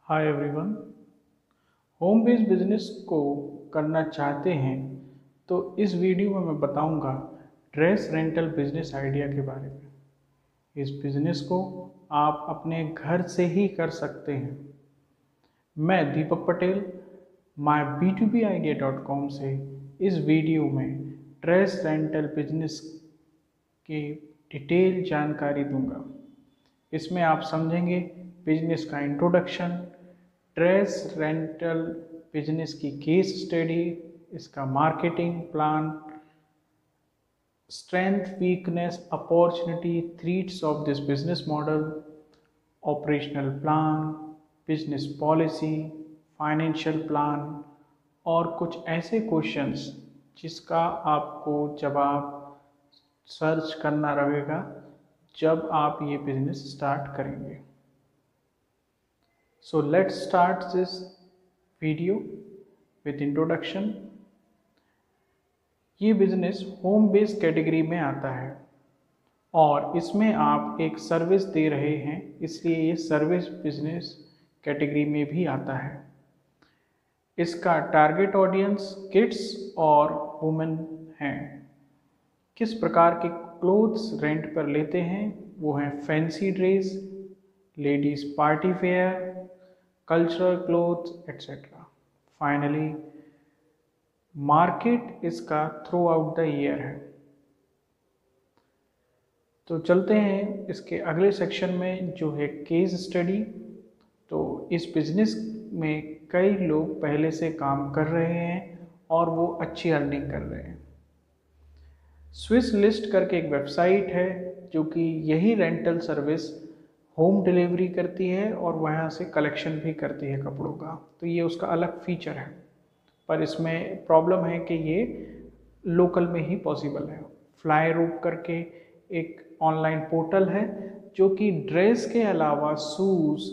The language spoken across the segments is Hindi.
Hi everyone. Home based business को करना चाहते हैं तो इस वीडियो में मैं बताऊंगा ड्रेस रेंटल बिजनेस आइडिया के बारे में। इस बिजनेस को आप अपने घर से ही कर सकते हैं। मैं दीपक पटेल myb2bidea.com से इस वीडियो में ड्रेस रेंटल बिजनेस की डिटेल जानकारी दूंगा। इसमें आप समझेंगे बिजनेस का इंट्रोडक्शन, ड्रेस रेंटल बिजनेस की केस स्टडी, इसका marketing plan, strength, weakness, opportunity, threats of this business model, operational plan, business policy, financial plan और कुछ ऐसे क्वेश्चंस जिसका आपको जवाब सर्च करना रहेगा जब आप ये बिजनेस स्टार्ट करेंगे। So let's start this video with introduction। ये बिजनेस होम बेस्ड कैटेगरी में आता है और इसमें आप एक सर्विस दे रहे हैं, इसलिए ये सर्विस बिजनेस कैटेगरी में भी आता है। इसका टारगेट ऑडियंस किड्स और वुमेन हैं। किस प्रकार के क्लोथ्स रेंट पर लेते हैं वो हैं fancy dress, ladies party wear, cultural clothes etcetera. Finally market इसका थ्रू आउट द ईयर है। तो चलते हैं इसके अगले सेक्शन में जो है केस स्टडी। तो इस बिजनेस में कई लोग पहले से काम कर रहे हैं और वो अच्छी अर्निंग कर रहे हैं। स्विस लिस्ट करके एक वेबसाइट है जो कि यही रेंटल सर्विस होम डिलीवरी करती है और वहाँ से कलेक्शन भी करती है कपड़ों का। तो ये उसका अलग फीचर है, पर इसमें प्रॉब्लम है कि ये लोकल में ही पॉसिबल है। फ्लाई रूप करके एक ऑनलाइन पोर्टल है जो कि ड्रेस के अलावा शूज़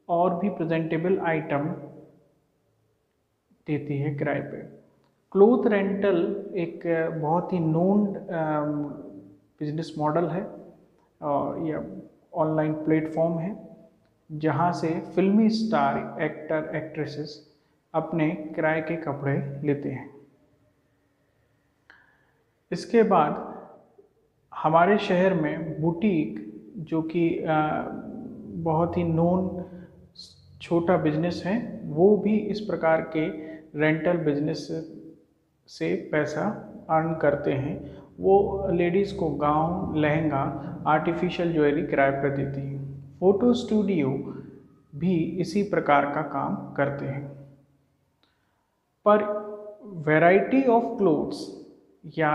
और भी प्रेजेंटेबल आइटम देती है किराए पे। क्लोथ रेंटल एक बहुत ही नोन बिजनेस मॉडल है और यह ऑनलाइन प्लेटफॉर्म है जहां से फिल्मी स्टार, एक्टर, एक्ट्रेसेस अपने किराए के कपड़े लेते हैं। इसके बाद हमारे शहर में बुटीक जो कि बहुत ही नोन छोटा बिजनेस है, वो भी इस प्रकार के रेंटल बिजनेस से पैसा अर्न करते हैं। वो लेडीज़ को गाउन, लहंगा, आर्टिफिशियल ज्वेलरी किराए पर देती हैं। फ़ोटो स्टूडियो भी इसी प्रकार का काम करते हैं। पर वैरायटी ऑफ क्लोथ्स या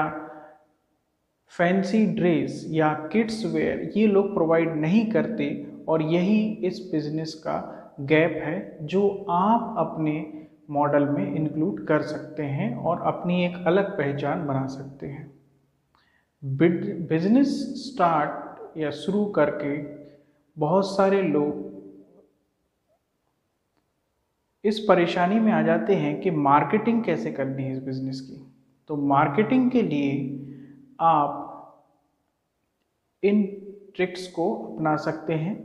फैंसी ड्रेस या किड्स वेयर ये लोग प्रोवाइड नहीं करते और यही इस बिज़नेस का गैप है जो आप अपने मॉडल में इंक्लूड कर सकते हैं और अपनी एक अलग पहचान बना सकते हैं। बिजनेस स्टार्ट या शुरू करके बहुत सारे लोग इस परेशानी में आ जाते हैं कि मार्केटिंग कैसे करनी है इस बिज़नेस की। तो मार्केटिंग के लिए आप इन ट्रिक्स को अपना सकते हैं,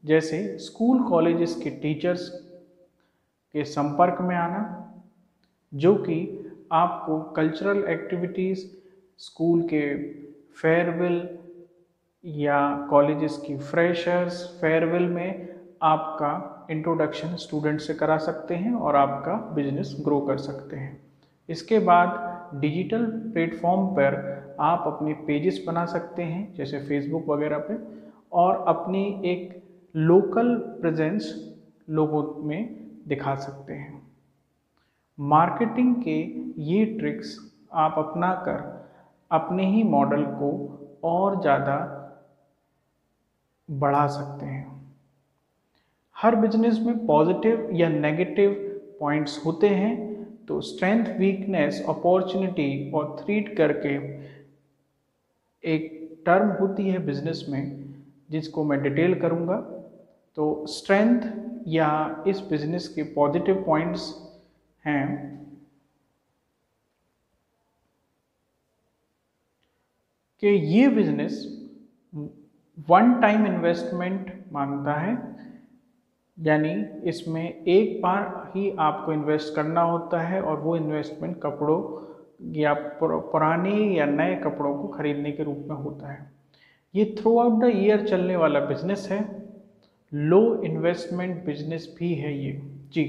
जैसे स्कूल कॉलेजेस के टीचर्स के संपर्क में आना, जो कि आपको कल्चरल एक्टिविटीज़, स्कूल के फेयरवेल या कॉलेजेस की फ्रेशर्स फेयरवेल में आपका इंट्रोडक्शन स्टूडेंट से करा सकते हैं और आपका बिजनेस ग्रो कर सकते हैं। इसके बाद डिजिटल प्लेटफॉर्म पर आप अपने पेजेस बना सकते हैं जैसे फेसबुक वगैरह पे, और अपनी एक लोकल प्रेजेंस लोगों में दिखा सकते हैं। मार्केटिंग के ये ट्रिक्स आप अपना कर अपने ही मॉडल को और ज़्यादा बढ़ा सकते हैं। हर बिजनेस में पॉजिटिव या नेगेटिव पॉइंट्स होते हैं, तो स्ट्रेंथ, वीकनेस, अपॉर्चुनिटी और थ्रेट करके एक टर्म होती है बिजनेस में जिसको मैं डिटेल करूँगा। तो स्ट्रेंथ या इस बिजनेस के पॉजिटिव पॉइंट्स हैं कि ये बिजनेस वन टाइम इन्वेस्टमेंट मांगता है। यानी इसमें एक बार ही आपको इन्वेस्ट करना होता है और वो इन्वेस्टमेंट कपड़ों या पुराने या नए कपड़ों को खरीदने के रूप में होता है। ये थ्रू आउट द ईयर चलने वाला बिजनेस है, लो इन्वेस्टमेंट बिजनेस भी है ये जी।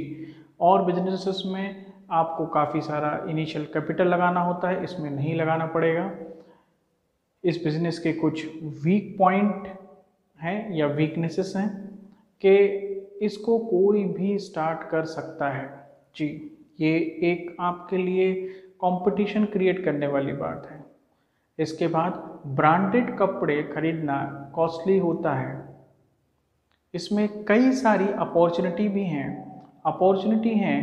और बिजनेसेस में आपको काफ़ी सारा इनिशियल कैपिटल लगाना होता है, इसमें नहीं लगाना पड़ेगा। इस बिजनेस के कुछ वीक पॉइंट हैं या वीकनेसेस हैं कि इसको कोई भी स्टार्ट कर सकता है जी। ये एक आपके लिए कंपटीशन क्रिएट करने वाली बात है। इसके बाद ब्रांडेड कपड़े खरीदना कॉस्टली होता है। इसमें कई सारी अपॉर्चुनिटी भी हैं। अपॉर्चुनिटी हैं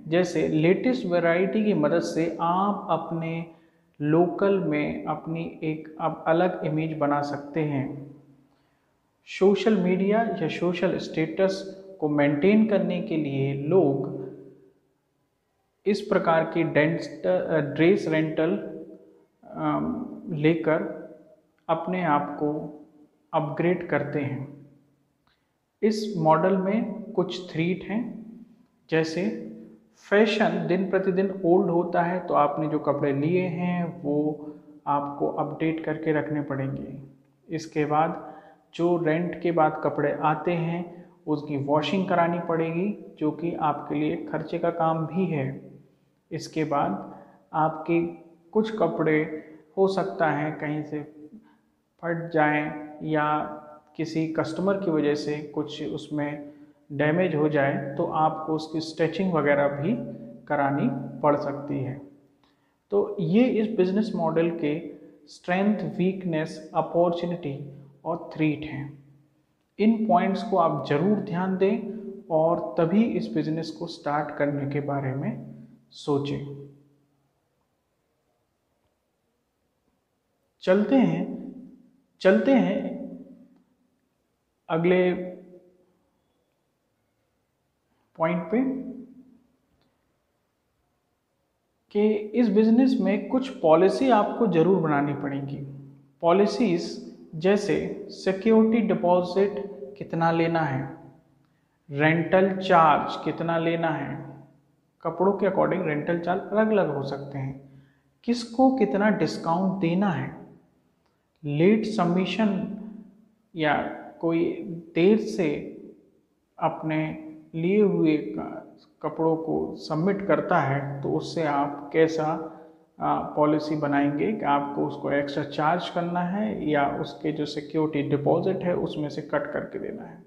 जैसे लेटेस्ट वैरायटी की मदद से आप अपने लोकल में अपनी एक अब अलग इमेज बना सकते हैं। सोशल मीडिया या सोशल स्टेटस को मेंटेन करने के लिए लोग इस प्रकार की ड्रेस रेंटल लेकर अपने आप को अपग्रेड करते हैं। इस मॉडल में कुछ थ्रीट हैं, जैसे फैशन दिन प्रतिदिन ओल्ड होता है तो आपने जो कपड़े लिए हैं वो आपको अपडेट करके रखने पड़ेंगे। इसके बाद जो रेंट के बाद कपड़े आते हैं उसकी वॉशिंग करानी पड़ेगी, जो कि आपके लिए खर्चे का काम भी है। इसके बाद आपके कुछ कपड़े हो सकता है कहीं से फट जाएं या किसी कस्टमर की वजह से कुछ उसमें डैमेज हो जाए तो आपको उसकी स्टिचिंग वगैरह भी करानी पड़ सकती है। तो ये इस बिजनेस मॉडल के स्ट्रेंथ, वीकनेस, अपॉर्चुनिटी और थ्रेट हैं। इन पॉइंट्स को आप ज़रूर ध्यान दें और तभी इस बिजनेस को स्टार्ट करने के बारे में सोचें। चलते हैं अगले पॉइंट पे कि इस बिजनेस में कुछ पॉलिसी आपको ज़रूर बनानी पड़ेगी। पॉलिसीज़ जैसे सिक्योरिटी डिपॉजिट कितना लेना है, रेंटल चार्ज कितना लेना है। कपड़ों के अकॉर्डिंग रेंटल चार्ज अलग अलग हो सकते हैं। किसको कितना डिस्काउंट देना है, लेट सबमिशन या कोई देर से अपने लिए हुए कपड़ों को सबमिट करता है तो उससे आप कैसा पॉलिसी बनाएंगे कि आपको उसको एक्स्ट्रा चार्ज करना है या उसके जो सिक्योरिटी डिपॉजिट है उसमें से कट करके देना है।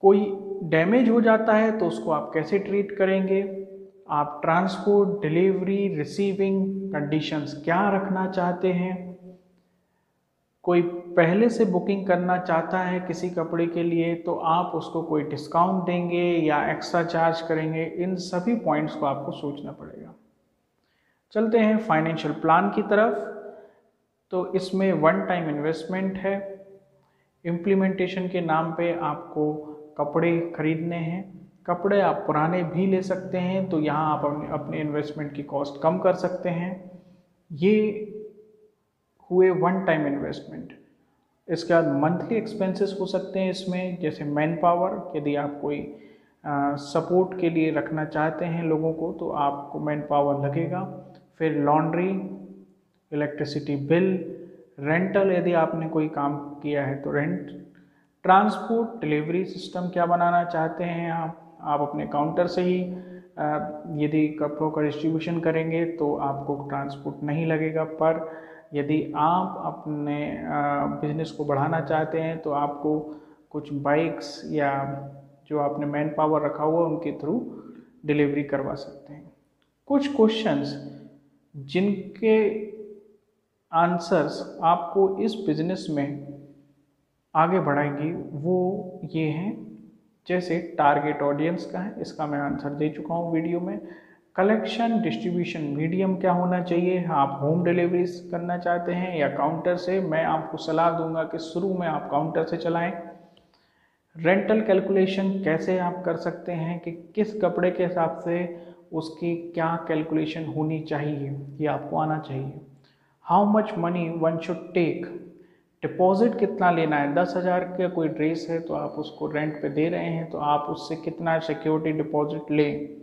कोई डैमेज हो जाता है तो उसको आप कैसे ट्रीट करेंगे। आप ट्रांसपोर्ट, डिलीवरी, रिसीविंग कंडीशंस क्या रखना चाहते हैं। कोई पहले से बुकिंग करना चाहता है किसी कपड़े के लिए तो आप उसको कोई डिस्काउंट देंगे या एक्स्ट्रा चार्ज करेंगे। इन सभी पॉइंट्स को आपको सोचना पड़ेगा। चलते हैं फाइनेंशियल प्लान की तरफ। तो इसमें वन टाइम इन्वेस्टमेंट है। इम्प्लीमेंटेशन के नाम पे आपको कपड़े खरीदने हैं। कपड़े आप पुराने भी ले सकते हैं तो यहाँ आप अपने इन्वेस्टमेंट की कॉस्ट कम कर सकते हैं। ये हुए वन टाइम इन्वेस्टमेंट। इसके बाद मंथली एक्सपेंसेस हो सकते हैं इसमें, जैसे मैन पावर, यदि आप कोई सपोर्ट के लिए रखना चाहते हैं लोगों को तो आपको मैन पावर लगेगा। फिर लॉन्ड्री, इलेक्ट्रिसिटी बिल, रेंटल यदि आपने कोई काम किया है तो रेंट, ट्रांसपोर्ट, डिलीवरी सिस्टम क्या बनाना चाहते हैं आप अपने काउंटर से ही यदि कपड़ों का डिस्ट्रीब्यूशन करेंगे तो आपको ट्रांसपोर्ट नहीं लगेगा। पर यदि आप अपने बिजनेस को बढ़ाना चाहते हैं तो आपको कुछ बाइक्स या जो आपने मैन पावर रखा हुआ उनके थ्रू डिलीवरी करवा सकते हैं। कुछ क्वेश्चंस जिनके आंसर्स आपको इस बिजनेस में आगे बढ़ाएंगी वो ये हैं, जैसे टारगेट ऑडियंस का है, इसका मैं आंसर दे चुका हूँ वीडियो में। कलेक्शन डिस्ट्रीब्यूशन मीडियम क्या होना चाहिए, आप होम डिलीवरी करना चाहते हैं या काउंटर से, मैं आपको सलाह दूंगा कि शुरू में आप काउंटर से चलाएं। रेंटल कैलकुलेशन कैसे आप कर सकते हैं कि किस कपड़े के हिसाब से उसकी क्या कैलकुलेशन होनी चाहिए, ये आपको आना चाहिए। How much money one should take, deposit कितना लेना है। 10,000 का कोई ड्रेस है तो आप उसको रेंट पे दे रहे हैं तो आप उससे कितना सिक्योरिटी डिपॉजिट लें।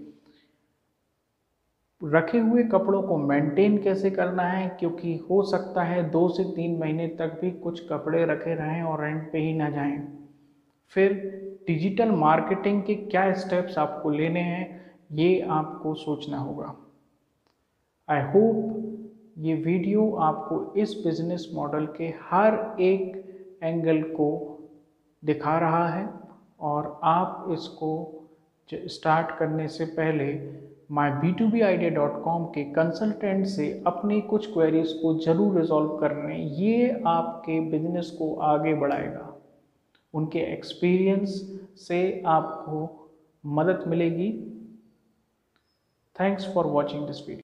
रखे हुए कपड़ों को मेंटेन कैसे करना है, क्योंकि हो सकता है 2 से 3 महीने तक भी कुछ कपड़े रखे रहें और रेंट पे ही ना जाएं। फिर डिजिटल मार्केटिंग के क्या स्टेप्स आपको लेने हैं, ये आपको सोचना होगा। आई होप ये वीडियो आपको इस बिजनेस मॉडल के हर एक एंगल को दिखा रहा है और आप इसको स्टार्ट करने से पहले myb2bidea.com के कंसल्टेंट से अपनी कुछ क्वेरीज को ज़रूर रिजॉल्व करने, ये आपके बिजनेस को आगे बढ़ाएगा। उनके एक्सपीरियंस से आपको मदद मिलेगी। Thanks for watching this video.